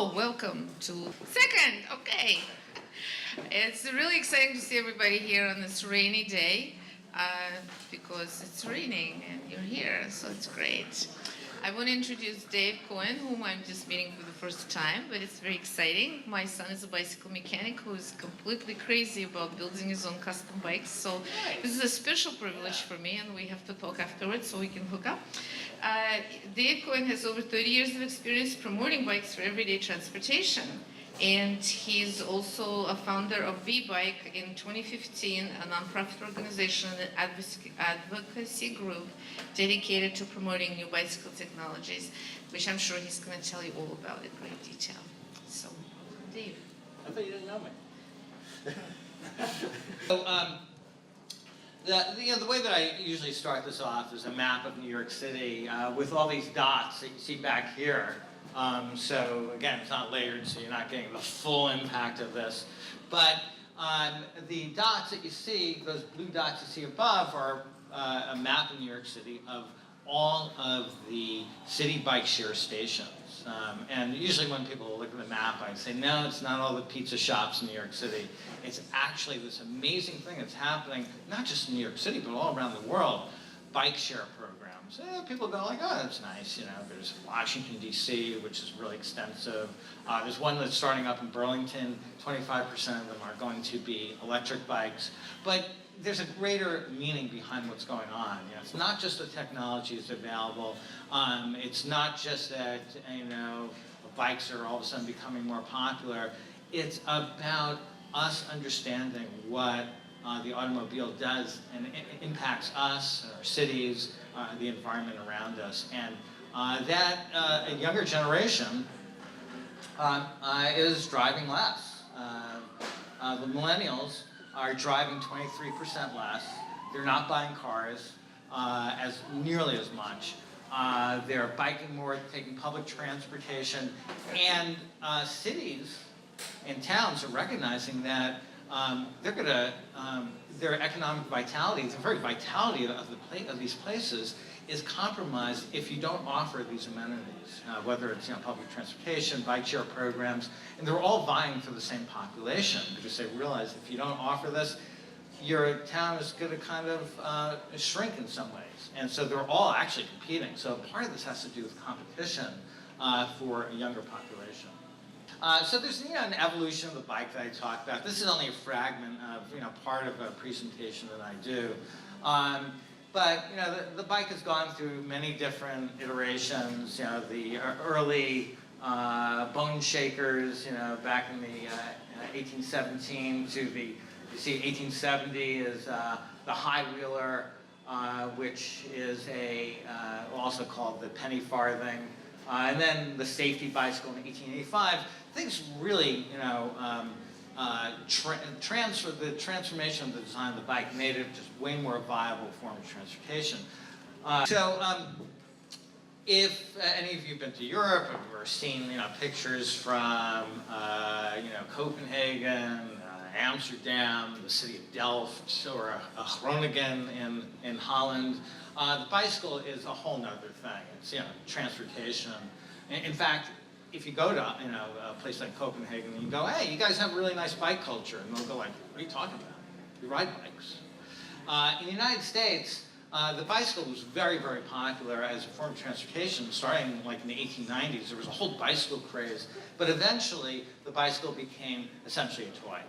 Oh, welcome to second. Okay. It's really exciting to see everybody here on this rainy day because it's raining and you're here, so it's great. I want to introduce Dave Cohen, whom I'm just meeting for the first time, but it's very exciting. My son is a bicycle mechanic who is completely crazy about building his own custom bikes, so this is a special privilege for me, and we have to talk afterwards so we can hook up. Dave Cohen has over 30 years of experience promoting bikes for everyday transportation. And he's also a founder of Vbike in 2015, a nonprofit organization and advocacy group dedicated to promoting new bicycle technologies, which I'm sure he's going to tell you all about in great detail. So, Dave. I thought you didn't know me. So, the way that I usually start this off is a map of New York City with all these dots that you see back here. So again, it's not layered, so you're not getting the full impact of this. But the dots that you see, those blue dots you see above, are a map in New York City of all of the city bike share stations. And usually when people look at the map, I say, no, it's not all the pizza shops in New York City. It's actually this amazing thing that's happening, not just in New York City, but all around the world, bike share programs. People go like, oh, that's nice. You know, there's Washington, D.C., which is really extensive. There's one that's starting up in Burlington. 25% of them are going to be electric bikes. But there's a greater meaning behind what's going on. You know, it's not just the technology is available. It's not just that, you know, bikes are all of a sudden becoming more popular. It's about us understanding what the automobile does and it impacts us, our cities, the environment around us. And that a younger generation is driving less. The millennials are driving 23% less. They're not buying cars nearly as much. They're biking more, taking public transportation. And cities and towns are recognizing that their economic vitality, the very vitality of these places is compromised if you don't offer these amenities, whether it's public transportation, bike share programs, and they're all vying for the same population because they realize if you don't offer this, your town is going to kind of shrink in some ways. And so they're all actually competing. So part of this has to do with competition for a younger population. So there's an evolution of the bike that I talked about. This is only a fragment of part of a presentation that I do. But the bike has gone through many different iterations. The early bone shakers, back in the 1817 to the, you see 1870 is the high wheeler, which is also called the penny farthing. And then the safety bicycle in 1885. Things really, the transformation of the design of the bike made it just way more viable form of transportation. If any of you have been to Europe or seen, pictures from, Copenhagen, Amsterdam, the city of Delft, or Groningen in Holland, the bicycle is a whole nother thing. It's, transportation. In fact, if you go to a place like Copenhagen and you go, hey, you guys have a really nice bike culture, and they'll go like, what are you talking about? We ride bikes. In the United States, the bicycle was very, very popular as a form of transportation, starting like in the 1890s. There was a whole bicycle craze, but eventually the bicycle became essentially a toy.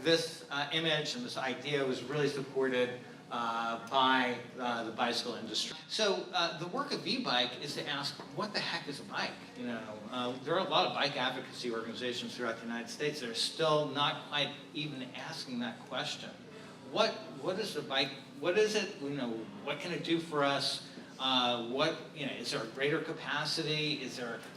This image and this idea was really supported by the bicycle industry. So the work of Vbike is to ask, what the heck is a bike? There are a lot of bike advocacy organizations throughout the United States that are still not quite even asking that question. What is the bike? What is it? What can it do for us? Is there a greater capacity?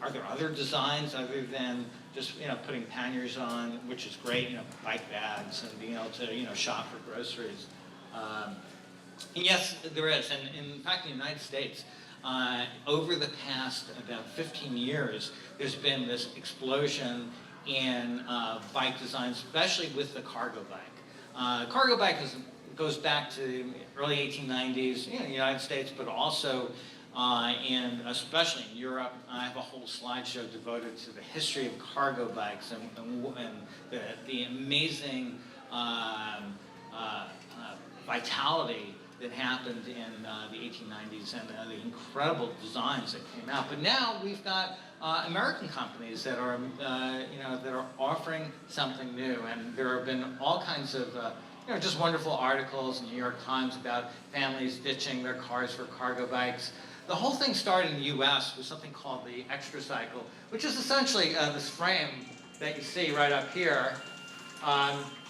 Are there other designs other than just putting panniers on, which is great, bike bags and being able to shop for groceries. And yes, there is. And in fact, in the United States, over the past about 15 years, there's been this explosion in bike design, especially with the cargo bike. Cargo bike goes back to early 1890s in the United States, but also and especially in Europe. I have a whole slideshow devoted to the history of cargo bikes and the amazing vitality that happened in the 1890s and the incredible designs that came out. But now we've got American companies that are, that are offering something new, and there have been all kinds of, just wonderful articles in the New York Times about families ditching their cars for cargo bikes. The whole thing started in the U.S. with something called the Extra Cycle, which is essentially this frame that you see right up here.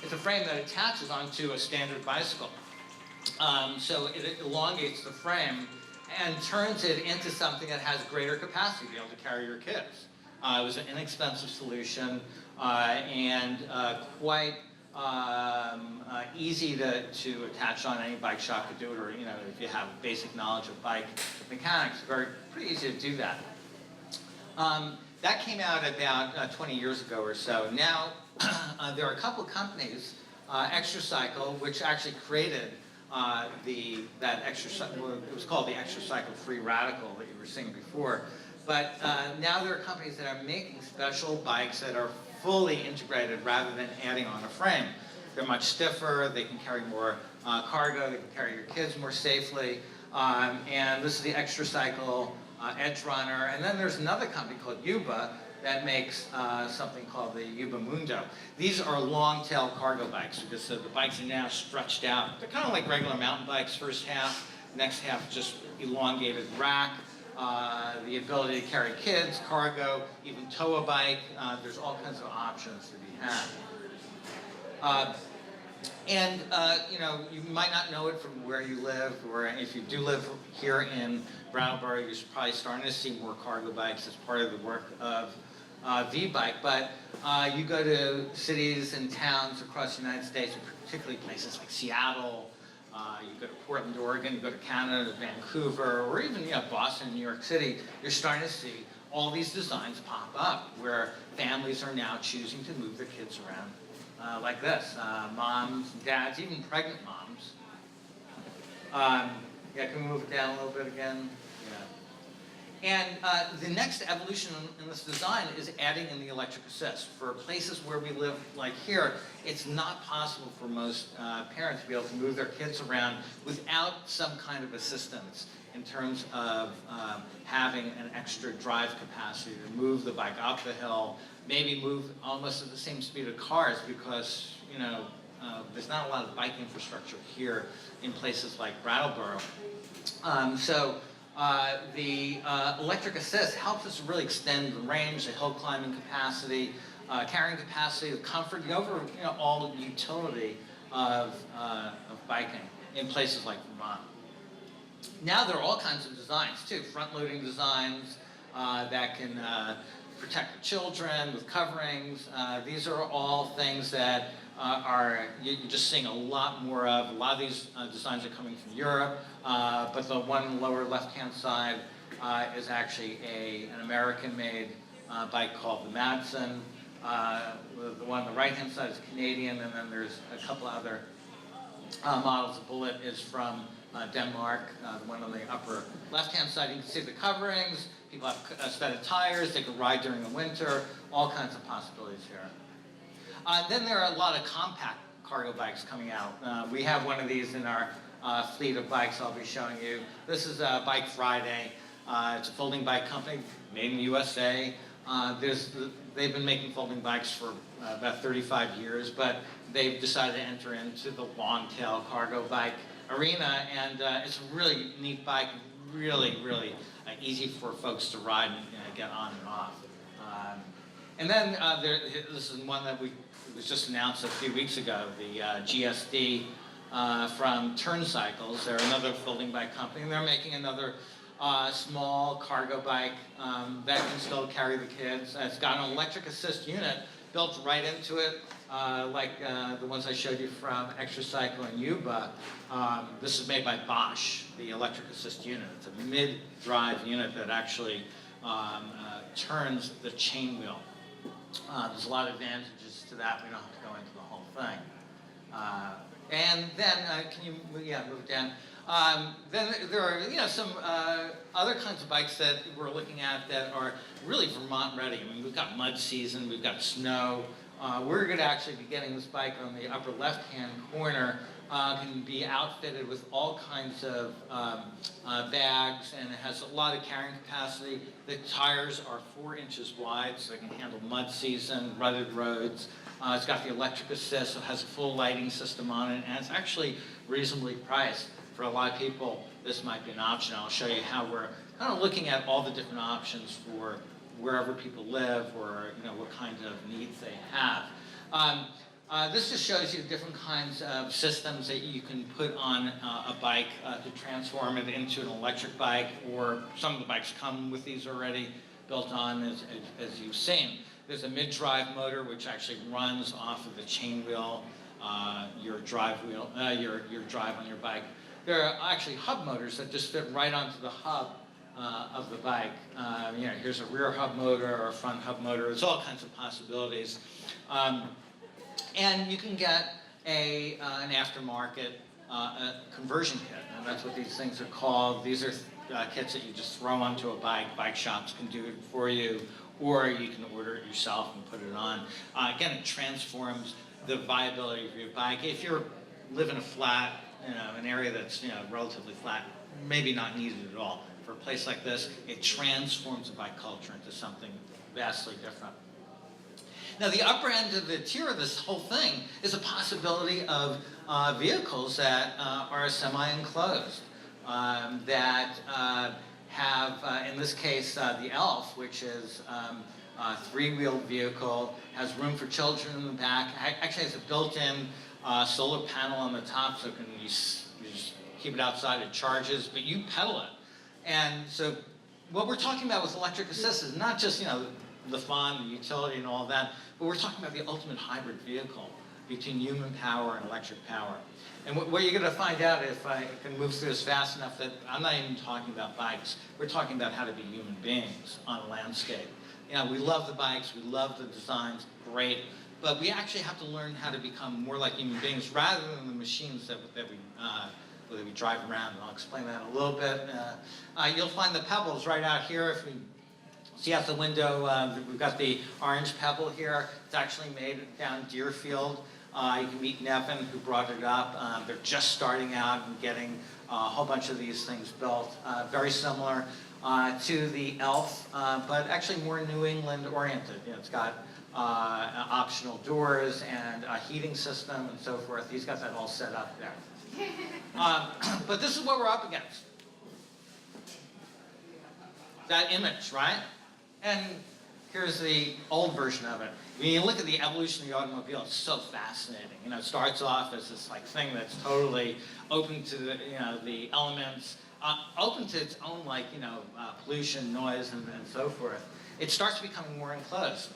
It's a frame that attaches onto a standard bicycle. So it elongates the frame and turns it into something that has greater capacity to be able to carry your kids. It was an inexpensive solution and quite easy to attach on. Any bike shop could do it, or if you have basic knowledge of bike mechanics, pretty easy to do that. That came out about 20 years ago or so. Now there are a couple companies, Extra Cycle, which actually created that extra cycle. It was called the Extra Cycle Free Radical that you were seeing before. But now there are companies that are making special bikes that are fully integrated rather than adding on a frame. They're much stiffer, they can carry more cargo, they can carry your kids more safely. And this is the Extra Cycle Edge Runner. And then there's another company called Yuba that makes something called the Yuba Mundo. These are long-tail cargo bikes because the bikes are now stretched out. They're kind of like regular mountain bikes, first half, next half just elongated rack. The ability to carry kids, cargo, even tow a bike. There's all kinds of options to be had. You might not know it from where you live, or if you do live here in Brattleboro, you're probably starting to see more cargo bikes as part of the work of Vbike. But you go to cities and towns across the United States, particularly places like Seattle, you go to Portland, Oregon, you go to Canada, Vancouver, or even Boston, New York City, you're starting to see all these designs pop up where families are now choosing to move their kids around like this. Moms, dads, even pregnant moms. Can we move it down a little bit again? And the next evolution in this design is adding in the electric assist. For places where we live, like here, it's not possible for most parents to be able to move their kids around without some kind of assistance in terms of having an extra drive capacity to move the bike up the hill, maybe move almost at the same speed of cars, because there's not a lot of bike infrastructure here in places like Brattleboro. The electric assist helps us really extend the range, the hill climbing capacity, carrying capacity, the comfort, the all the utility of biking in places like Vermont. Now there are all kinds of designs too, front-loading designs that can protect the children with coverings. These are all things that you're just seeing a lot more of. A lot of these designs are coming from Europe, but the one on the lower left-hand side is actually an American-made bike called the Madsen. The one on the right-hand side is Canadian, and then there's a couple other models. The Bullet is from Denmark. The one on the upper left-hand side, you can see the coverings. People have studded tires. They can ride during the winter. All kinds of possibilities here. Then there are a lot of compact cargo bikes coming out. We have one of these in our fleet of bikes I'll be showing you. This is Bike Friday. It's a folding bike company made in the USA. They've been making folding bikes for about 35 years, but they've decided to enter into the long-tail cargo bike arena, and it's a really neat bike, really easy for folks to ride and get on and off. And then this is one that was just announced a few weeks ago, the GSD from Turn Cycles. They're another folding bike company, and they're making another small cargo bike that can still carry the kids. It's got an electric assist unit built right into it, like the ones I showed you from Extra Cycle and Yuba. This is made by Bosch, the electric assist unit. It's a mid-drive unit that actually turns the chain wheel. There's a lot of advantages to that. We don't have to go into the whole thing. And then, can you move it down? Then there are, some other kinds of bikes that we're looking at that are really Vermont ready. I mean, we've got mud season, we've got snow. We're going to actually be getting this bike on the upper left-hand corner. Can be outfitted with all kinds of bags, and it has a lot of carrying capacity. The tires are 4 inches wide, so it can handle mud season, rutted roads. It's got the electric assist, so it has a full lighting system on it, and it's actually reasonably priced. For a lot of people, this might be an option. I'll show you how we're kind of looking at all the different options for wherever people live, or what kind of needs they have. This just shows you different kinds of systems that you can put on a bike to transform it into an electric bike, or some of the bikes come with these already built on, as you've seen. There's a mid-drive motor which actually runs off of the chain wheel, your drive on your bike. There are actually hub motors that just fit right onto the hub of the bike. Here's a rear hub motor or a front hub motor. There's all kinds of possibilities. And you can get an aftermarket conversion kit, and that's what these things are called. These are kits that you just throw onto a bike. Bike shops can do it for you, or you can order it yourself and put it on. Again, it transforms the viability of your bike. If you live in a flat, an area that's relatively flat, maybe not needed at all. For a place like this, it transforms the bike culture into something vastly different. Now, the upper end of the tier of this whole thing is a possibility of vehicles that are semi-enclosed, that have, in this case, the Elf, which is a 3-wheeled vehicle, has room for children in the back, actually has a built-in solar panel on the top, so you just keep it outside, it charges, but you pedal it. And so what we're talking about with electric assist is not just, the fun, the utility and all that, but we're talking about the ultimate hybrid vehicle between human power and electric power. And what you're going to find out, if I can move through this fast enough, that I'm not even talking about bikes. We're talking about how to be human beings on a landscape. We love the bikes, we love the designs, great, but we actually have to learn how to become more like human beings rather than the machines that we drive around. And I'll explain that in a little bit. You'll find the pebbles right out here. If we see out the window, we've got the orange pebble here. It's actually made down Deerfield. You can meet Nevin, who brought it up. They're just starting out and getting a whole bunch of these things built. Very similar to the Elf, but actually more New England oriented. It's got optional doors and a heating system and so forth. He's got that all set up there. But this is what we're up against. That image, right? And here's the old version of it. When you look at the evolution of the automobile, it's so fascinating. It starts off as this thing that's totally open to the elements, open to its own pollution, noise, and so forth. It starts becoming more enclosed.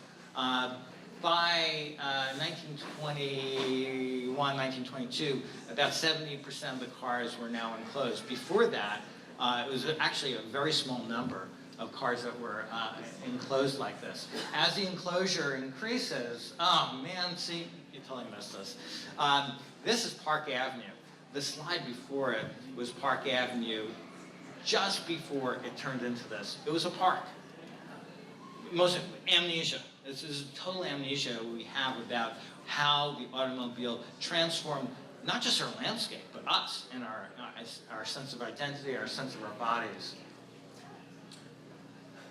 By 1921, 1922, about 70% of the cars were now enclosed. Before that, it was actually a very small number of cars that were enclosed like this. As the enclosure increases, oh man, see, you totally missed this. This is Park Avenue. The slide before it was Park Avenue just before it turned into this. It was a park. Most amnesia. This is total amnesia we have about how the automobile transformed not just our landscape, but us and our sense of identity, our sense of our bodies.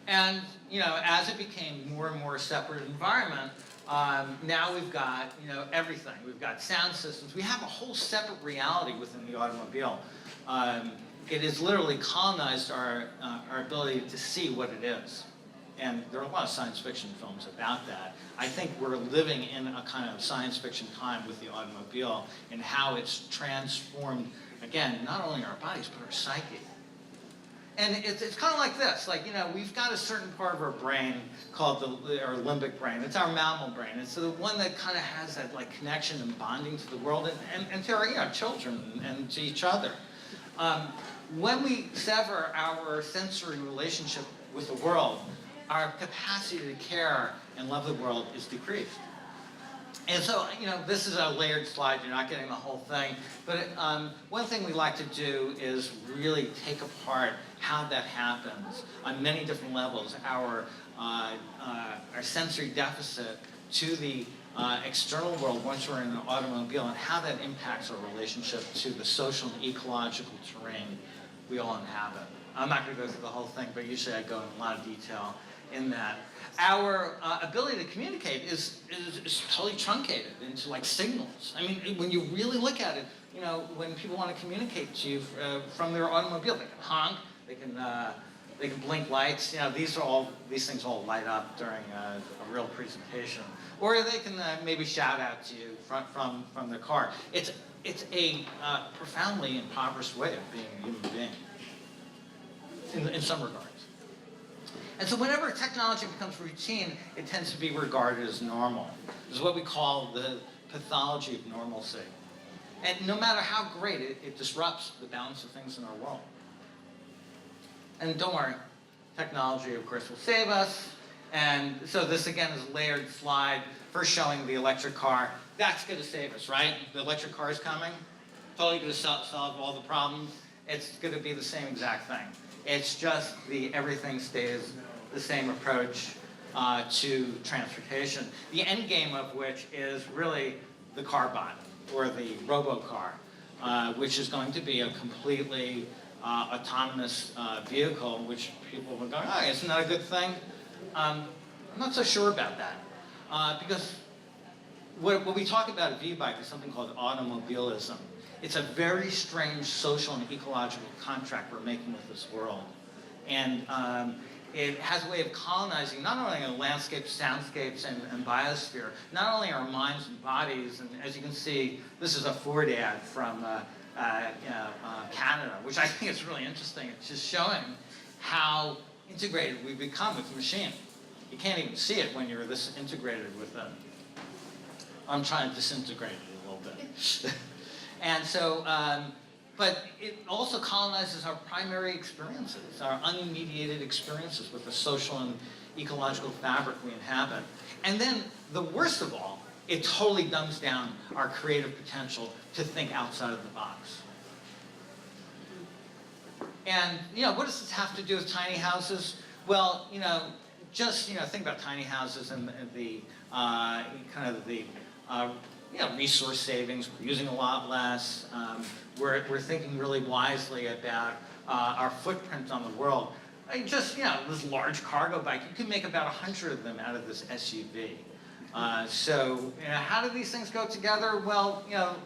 And as it became more and more a separate environment, now we've got everything. We've got sound systems. We have a whole separate reality within the automobile. It has literally colonized our ability to see what it is. And there are a lot of science fiction films about that. I think we're living in a kind of science fiction time with the automobile and how it's transformed, again, not only our bodies, but our psyche. And it's kind of like this, we've got a certain part of our brain called our limbic brain. It's our mammal brain. It's the one that kind of has that connection and bonding to the world and to our children and to each other. When we sever our sensory relationship with the world, our capacity to care and love the world is decreased. And so, this is a layered slide. You're not getting the whole thing. But one thing we like to do is really take apart how that happens on many different levels. Our sensory deficit to the external world once we're in an automobile, and how that impacts our relationship to the social and ecological terrain we all inhabit. I'm not going to go through the whole thing, but usually I go in a lot of detail in that. Our ability to communicate is totally truncated into like signals. I mean, when you really look at it, when people want to communicate to you from their automobile, they can honk, they can blink lights. These things all light up during a real presentation, or they can maybe shout out to you from the car. It's a profoundly impoverished way of being a human being in some regards. And so whenever technology becomes routine, it tends to be regarded as normal. This is what we call the pathology of normalcy. And no matter how great, it disrupts the balance of things in our world. And don't worry, technology, of course, will save us. And so this, again, is a layered slide, first showing the electric car. That's going to save us, right? The electric car is coming, totally going to solve all the problems. It's going to be the same exact thing. It's just everything stays the same approach to transportation. The end game of which is really the car bot, or the robo-car, which is going to be a completely autonomous vehicle, which people are going, oh, isn't that a good thing? I'm not so sure about that. Because what we talk about at Vbike is something called automobilism. It's a very strange social and ecological contract we're making with this world. And it has a way of colonizing not only our landscapes, soundscapes, and biosphere, not only our minds and bodies, and as you can see, this is a Ford ad from Canada, which I think is really interesting. It's just showing how integrated we've become with the machine. You can't even see it when you're this integrated with them. I'm trying to disintegrate it a little bit. And so, but it also colonizes our primary experiences, our unmediated experiences with the social and ecological fabric we inhabit. And then, the worst of all, it totally dumbs down our creative potential to think outside of the box. And, what does this have to do with tiny houses? Well, just, think about tiny houses and the resource savings. We're using a lot less. We're thinking really wisely about our footprint on the world. Just, this large cargo bike, you can make about 100 of them out of this SUV. So, how do these things go together? Well,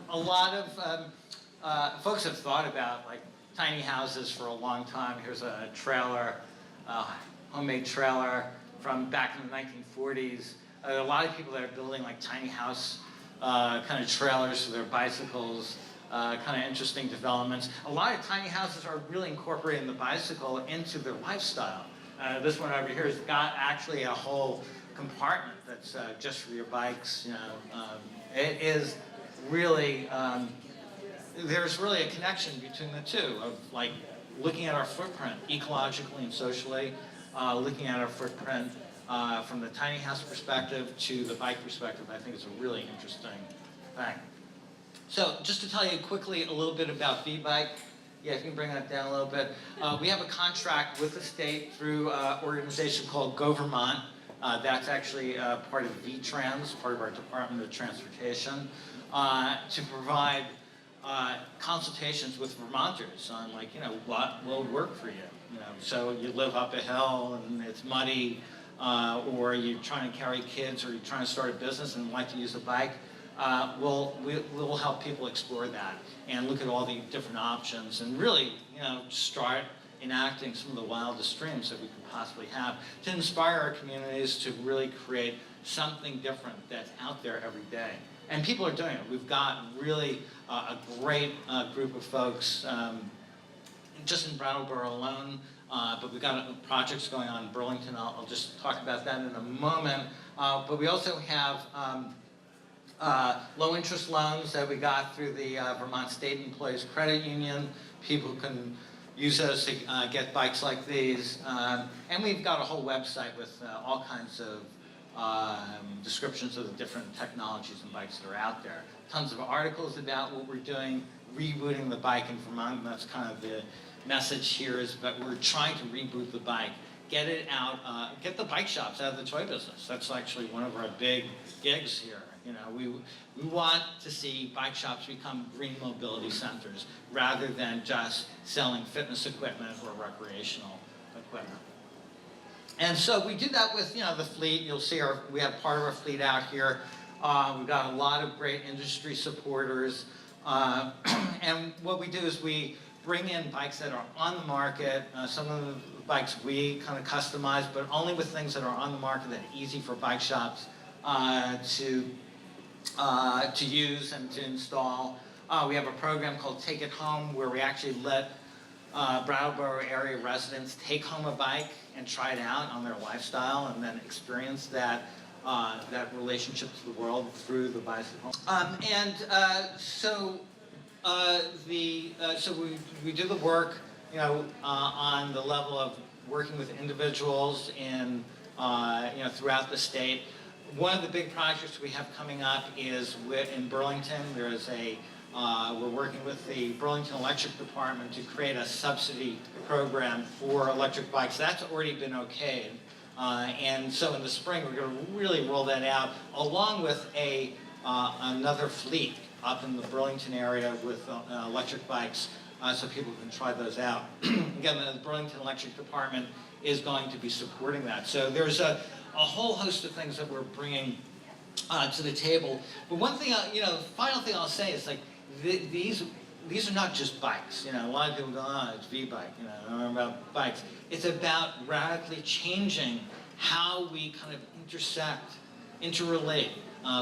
a lot of folks have thought about like tiny houses for a long time. Here's a trailer, homemade trailer from back in the 1940s. A lot of people that are building like tiny house kind of trailers for their bicycles, kind of interesting developments. A lot of tiny houses are really incorporating the bicycle into their lifestyle. This one over here has got actually a whole compartment that's just for your bikes. It is really, there's really a connection between the two of like looking at our footprint ecologically and socially, looking at our footprint from the tiny house perspective to the bike perspective. I think it's a really interesting thing. So just to tell you quickly a little bit about Vbike. Yeah, if you can bring that down a little bit. We have a contract with the state through an organization called Go Vermont. That's actually part of VTrans, part of our Department of Transportation, to provide consultations with Vermonters on like, what will work for you. So you live up a hill and it's muddy, or you're trying to carry kids, or you're trying to start a business and like to use a bike. We'll help people explore that and look at all the different options and really, start enacting some of the wildest dreams that we could possibly have to inspire our communities to really create something different that's out there every day. And people are doing it. We've got really a great group of folks just in Brattleboro alone, but we've got projects going on in Burlington. I'll just talk about that in a moment. But we also have low interest loans that we got through the Vermont State Employees Credit Union. People can use those to get bikes like these. And we've got a whole website with all kinds of descriptions of the different technologies and bikes that are out there. Tons of articles about what we're doing, rebooting the bike in Vermont, and that's kind of the message here is that we're trying to reboot the bike, get it out, get the bike shops out of the toy business. That's actually one of our big gigs here. You know, we want to see bike shops become green mobility centers rather than just selling fitness equipment or recreational equipment. And so we do that with, you know, the fleet. You'll see we have part of our fleet out here. We've got a lot of great industry supporters. And what we do is we bring in bikes that are on the market. Some of the bikes we kind of customize, but only with things that are on the market that are easy for bike shops to use and to install. We have a program called Take It Home where we actually let Brattleboro area residents take home a bike and try it out on their lifestyle and then experience that relationship to the world through the bicycle. So we do the work, you know, on the level of working with individuals in, you know, throughout the state. One of the big projects we have coming up is in Burlington. There is we're working with the Burlington Electric Department to create a subsidy program for electric bikes. That's already been okayed. And so in the spring, we're going to really roll that out along with another fleet up in the Burlington area with electric bikes so people can try those out. Again, the Burlington Electric Department is going to be supporting that. So there's a whole host of things that we're bringing to the table. But one thing, final thing I'll say is like these are not just bikes. You know, a lot of people go, oh, it's Vbike. You know, I don't know about bikes. It's about radically changing how we kind of interrelate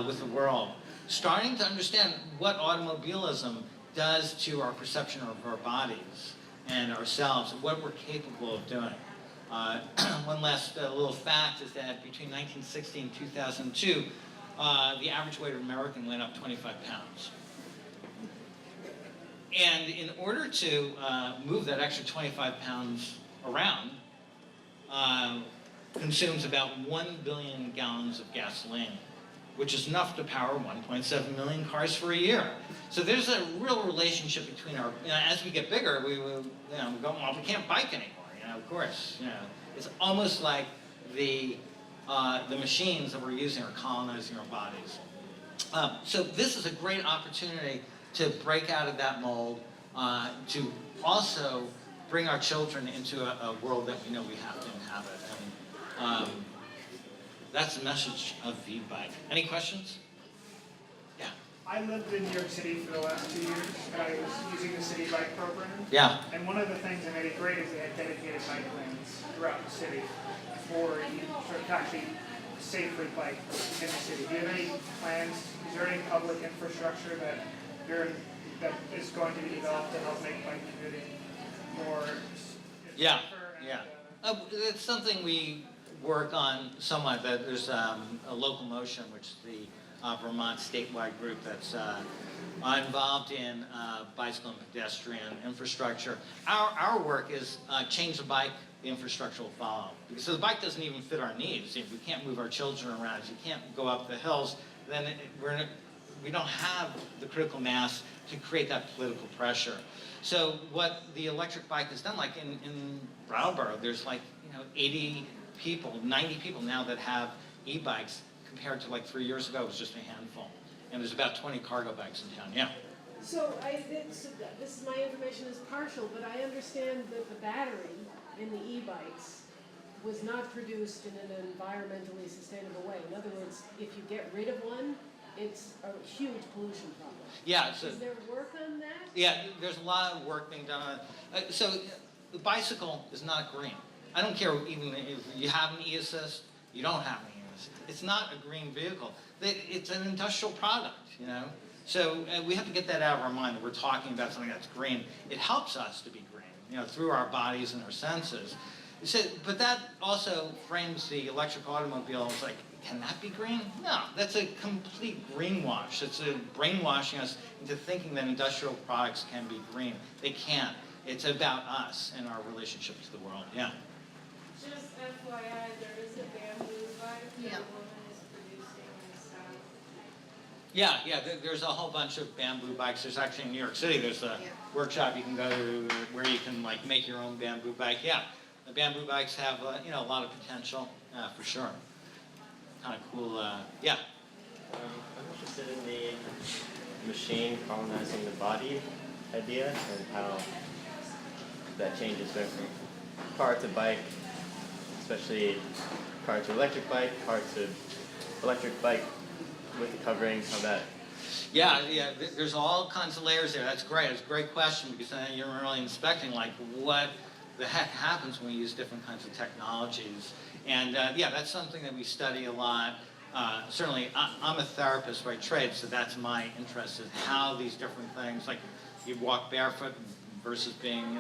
with the world. Starting to understand what automobilism does to our perception of our bodies and ourselves and what we're capable of doing. One last little fact is that between 1960 and 2002, the average weight of an American went up 25 pounds. And in order to move that extra 25 pounds around, consumes about 1 billion gallons of gasoline, which is enough to power 1.7 million cars for a year. So there's a real relationship between our, you know, as we get bigger, we go, well, we can't bike anymore, you know, of course, you know. It's almost like the machines that we're using are colonizing our bodies. So this is a great opportunity to break out of that mold, to also bring our children into a world that we know we have to inhabit. And that's the message of Vbike. Any questions? Yeah. I lived in New York City for the last 2 years, and I was using the City Bike program. Yeah. And one of the things that made it great is they had dedicated bike lanes throughout the city for you sort of actually safely bike in the city. Do you have any plans? Is there any public infrastructure that is going to be developed to help make bike commuting more Yeah. safer? Yeah. It's something we work on somewhat. That there's a local motion, which is the Vermont statewide group that's involved in bicycle and pedestrian infrastructure. Our work is change the bike, the infrastructure will follow. Because the bike doesn't even fit our needs. If we can't move our children around, if you can't go up the hills, then we don't have the critical mass to create that political pressure. So what the electric bike has done, like in Brattleboro, there's like 80 people, 90 people now that have e-bikes, compared to like 3 years ago, it was just a handful. And there's about 20 cargo bikes in town, yeah. So this is my information is partial, but I understand that the battery in the e-bikes was not produced in an environmentally sustainable way. In other words, if you get rid of one, it's a huge pollution problem. Yeah. So, is there work on that? Yeah, there's a lot of work being done on it. So the bicycle is not green. I don't care even if you have an e-assist, you don't have an e-assist. It's not a green vehicle. It's an industrial product, you know. So we have to get that out of our mind that we're talking about something that's green. It helps us to be green, through our bodies and our senses. So, but that also frames the electric automobile as like, can that be green? No, that's a complete greenwash. It's brainwashing us into thinking that industrial products can be green. They can't. It's about us and our relationship to the world. Yeah. Just FYI, there is a bamboo bike that a woman Yeah, there's a whole bunch of bamboo bikes. There's actually in New York City, there's a workshop you can go to where you can like make your own bamboo bike. Yeah, the bamboo bikes have a lot of potential, for sure. Kind of cool, yeah. I'm interested in the machine colonizing the body idea and how that changes going from car to bike, especially car to electric bike, car to electric bike with the covering, how that... Yeah, there's all kinds of layers there. That's great. It's a great question because then you're really inspecting like what the heck happens when we use different kinds of technologies. And yeah, that's something that we study a lot. Certainly, I'm a therapist by trade, so that's my interest is how these different things, like you walk barefoot versus being,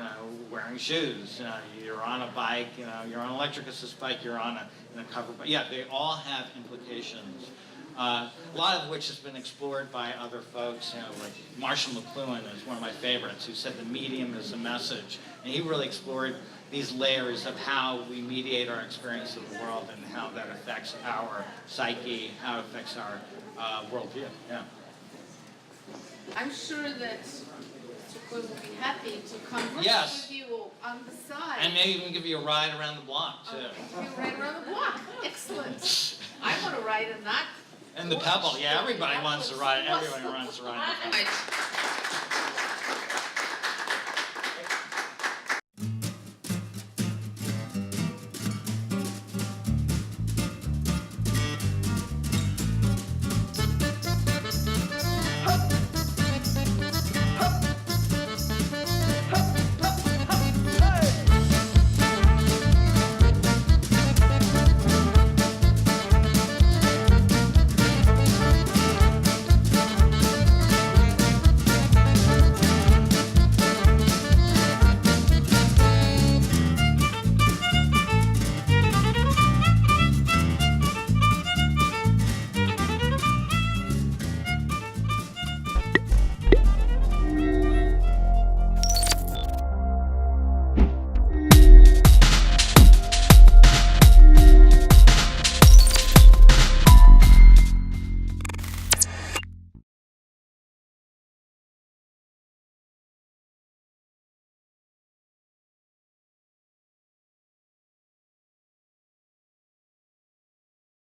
wearing shoes. You're on a bike, you're on an electric assist bike, you're on in a covered bike. Yeah, they all have implications. A lot of which has been explored by other folks, like Marshall McLuhan is one of my favorites, who said the medium is the message. And he really explored these layers of how we mediate our experience of the world and how that affects our psyche, how it affects our worldview. Yeah. I'm sure that Mr. Cohen will be happy to converse Yes. with you on the side. And maybe even give you a ride around the block, too. You ride around the block. Excellent. I want to ride in that. And the pebble, yeah, everybody wants to ride, everybody wants to ride. Right.